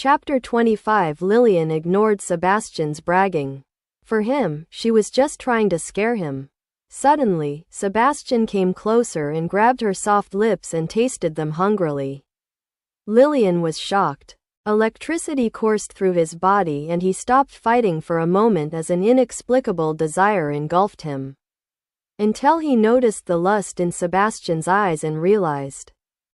Chapter 25. Lillian ignored Sebastian's bragging. For him, she was just trying to scare him. Suddenly, Sebastian came closer and grabbed her soft lips and tasted them hungrily. Lillian was shocked. Electricity coursed through his body and he stopped fighting for a moment as an inexplicable desire engulfed him. Until he noticed the lust in Sebastian's eyes and realized,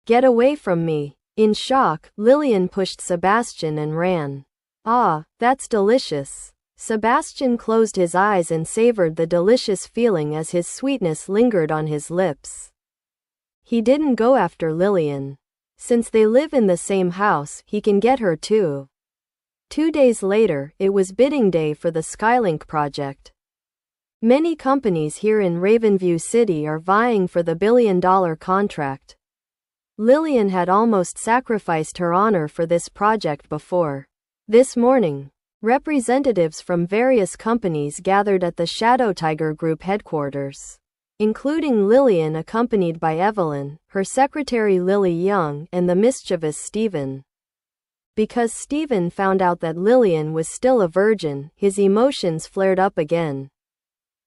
"Get away from me." In shock, Lillian pushed Sebastian and ran. "Ah, that's delicious." Sebastian closed his eyes and savored the delicious feeling as his sweetness lingered on his lips. He didn't go after Lillian. Since they live in the same house, he can get her too. 2 days later, it was bidding day for the Skylink project. Many companies here in Ravenview City are vying for the billion-dollar contract. Lillian had almost sacrificed her honor for this project before. This morning, representatives from various companies gathered at the Shadow Tiger Group headquarters, including Lillian accompanied by Evelyn, her secretary Lily Young, and the mischievous Stephen. Because Stephen found out that Lillian was still a virgin, his emotions flared up again.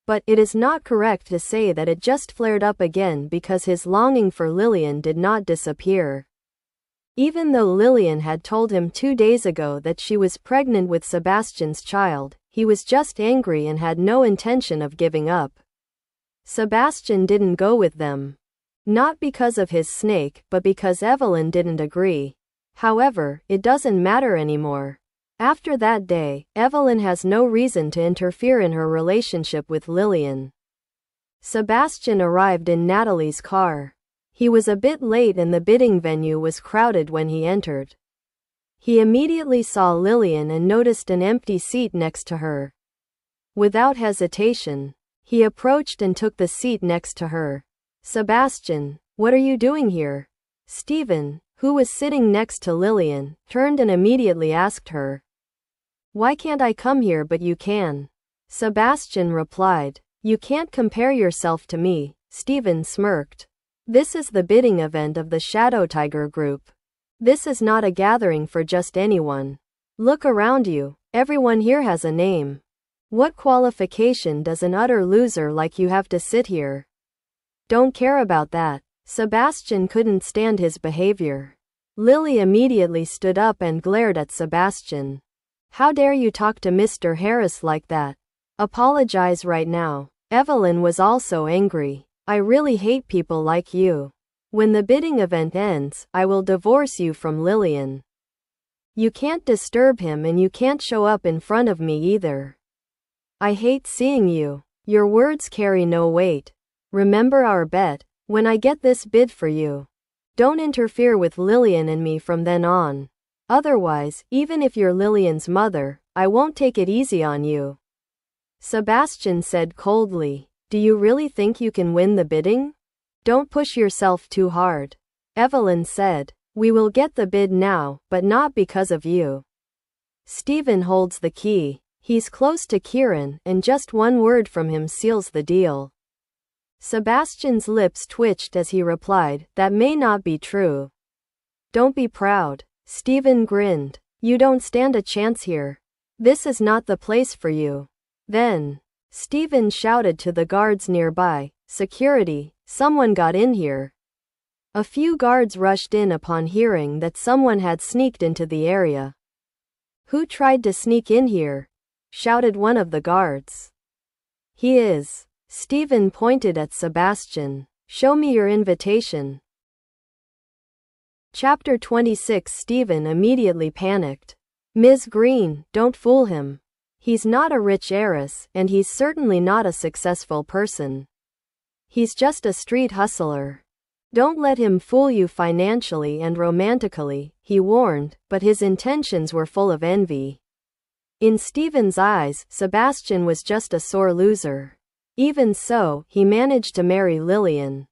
But it is not correct to say that it just flared up again because his longing for Lillian did not disappear. Even though Lillian had told him 2 days ago that she was pregnant with Sebastian's child, he was just angry and had no intention of giving up. Sebastian didn't go with them. Not because of his snake, but because Evelyn didn't agree. However, it doesn't matter anymore. After that day, Evelyn has no reason to interfere in her relationship with Lillian. Sebastian arrived in Natalie's car. He was a bit late and the bidding venue was crowded when he entered. He immediately saw Lillian and noticed an empty seat next to her. Without hesitation, he approached and took the seat next to her. "Sebastian, what are you doing here?" Stephen, who was sitting next to Lillian, turned and immediately asked her. "Why can't I come here but you can?" Sebastian replied. "You can't compare yourself to me," Stephen smirked. "This is the bidding event of the Shadow Tiger Group. This is not a gathering for just anyone. Look around you, everyone here has a name. What qualification does an utter loser like you have to sit here?" "Don't care about that." Sebastian couldn't stand his behavior. Lily immediately stood up and glared at Sebastian. "How dare you talk to Mr. Harris like that? Apologize right now." Evelyn was also angry. "I really hate people like you. When the bidding event ends, I will divorce you from Lillian. You can't disturb him and you can't show up in front of me either. I hate seeing you. Your words carry no weight. Remember our bet. When I get this bid for you, don't interfere with Lillian and me from then on. Otherwise, even if you're Lillian's mother, I won't take it easy on you." Sebastian said coldly. "Do you really think you can win the bidding? Don't push yourself too hard." Evelyn said. "We will get the bid now, but not because of you. Stephen holds the key. He's close to Kieran, and just one word from him seals the deal." Sebastian's lips twitched as he replied, "That may not be true." "Don't be proud." Stephen grinned. "You don't stand a chance here. This is not the place for you." Then, Stephen shouted to the guards nearby, "Security, someone got in here." A few guards rushed in upon hearing that someone had sneaked into the area. "Who tried to sneak in here?" shouted one of the guards. "He is." Stephen pointed at Sebastian. "Show me your invitation." Chapter 26. Stephen immediately panicked. "Ms. Green, don't fool him. He's not a rich heiress, and he's certainly not a successful person. He's just a street hustler. Don't let him fool you financially and romantically," he warned, but his intentions were full of envy. In Stephen's eyes, Sebastian was just a sore loser. Even so, he managed to marry Lillian.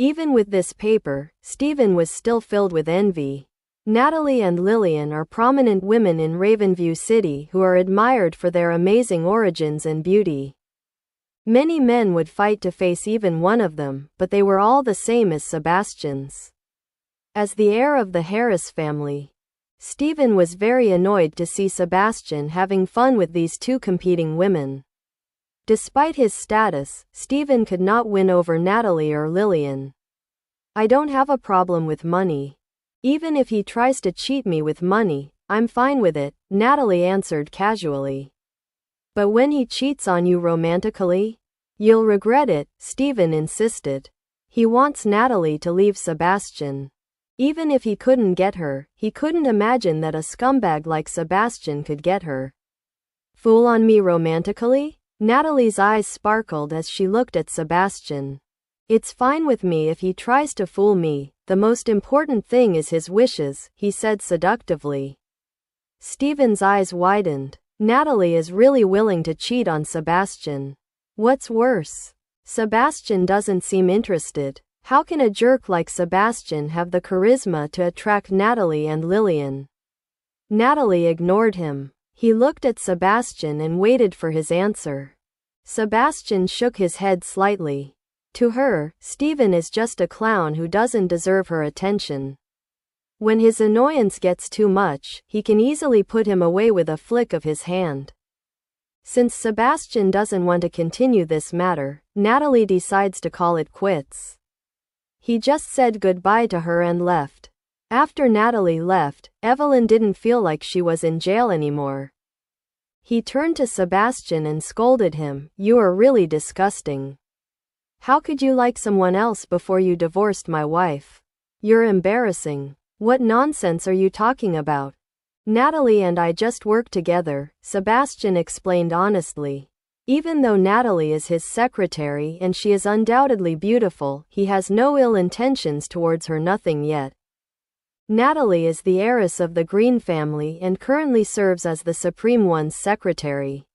Even with this paper, Stephen was still filled with envy. Natalie and Lillian are prominent women in Ravenview City who are admired for their amazing origins and beauty. Many men would fight to face even one of them, but they were all the same as Sebastian's. As the heir of the Harris family, Steven was very annoyed to see Sebastian having fun with these two competing women. Despite his status, Steven could not win over Natalie or Lillian. I don't have a problem with money. Even if he tries to cheat me with money, I'm fine with it, Natalie answered casually. But when he cheats on you romantically? You'll regret it, Steven insisted. He wants Natalie to leave Sebastian. Even if he couldn't get her, he couldn't imagine that a scumbag like Sebastian could get her. Fool on me romantically? Natalie's eyes sparkled as she looked at Sebastian. It's fine with me if he tries to fool me, the most important thing is his wishes, he said seductively. Steven's eyes widened. Natalie is really willing to cheat on Sebastian. What's worse? Sebastian doesn't seem interested. How can a jerk like Sebastian have the charisma to attract Natalie and Lillian? Natalie ignored him. He looked at Sebastian and waited for his answer. Sebastian shook his head slightly. To her, Steven is just a clown who doesn't deserve her attention. When his annoyance gets too much, he can easily put him away with a flick of his hand. Since Sebastian doesn't want to continue this matter, Natalie decides to call it quits. He just said goodbye to her and left. After Natalie left, Evelyn didn't feel like she was in jail anymore. He turned to Sebastian and scolded him, "You are really disgusting. How could you like someone else before you divorced my wife? You're embarrassing. What nonsense are you talking about?" Natalie and I just work together, Sebastian explained honestly. Even though Natalie is his secretary and she is undoubtedly beautiful, he has no ill intentions towards her, nothing yet. Natalie is the heiress of the Green family and currently serves as the Supreme One's secretary.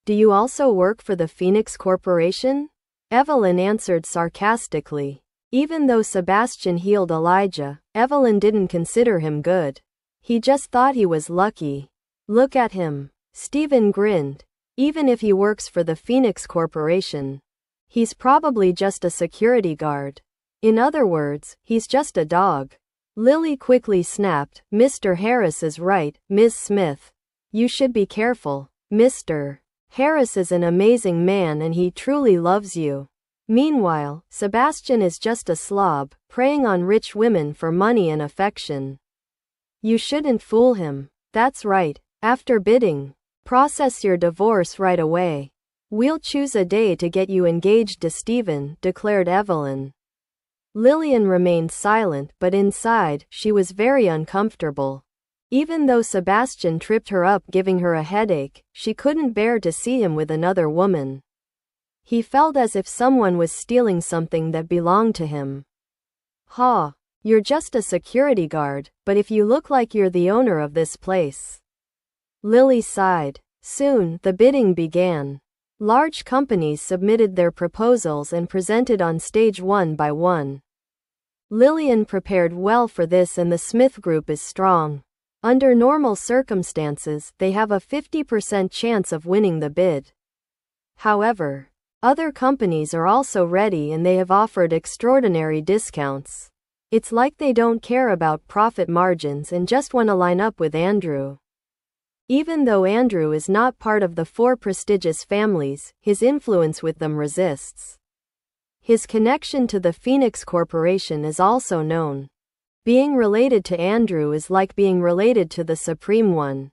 Do you also work for the Phoenix Corporation? Evelyn answered sarcastically. Even though Sebastian healed Elijah, Evelyn didn't consider him good. He just thought he was lucky. Look at him. Steven grinned. Even if he works for the Phoenix Corporation, he's probably just a security guard. In other words, he's just a dog. Lily quickly snapped, "Mr. Harris is right, Ms. Smith. You should be careful. Mr. Harris is an amazing man and he truly loves you." Meanwhile, Sebastian is just a slob, preying on rich women for money and affection. You shouldn't fool him. That's right. After bidding, process your divorce right away. We'll choose a day to get you engaged to Steven, declared Evelyn. Lillian remained silent, but inside, she was very uncomfortable. Even though Sebastian tripped her up, giving her a headache, she couldn't bear to see him with another woman. He felt as if someone was stealing something that belonged to him. Ha! You're just a security guard, but if you look like you're the owner of this place. Lily sighed. Soon, the bidding began. Large companies submitted their proposals and presented on stage one by one. Lillian prepared well for this and the Smith Group is strong. Under normal circumstances, they have a 50% chance of winning the bid. However, other companies are also ready and they have offered extraordinary discounts. It's like they don't care about profit margins and just want to line up with Andrew. Even though Andrew is not part of the four prestigious families, his influence with them resists. His connection to the Phoenix Corporation is also known. Being related to Andrew is like being related to the Supreme One.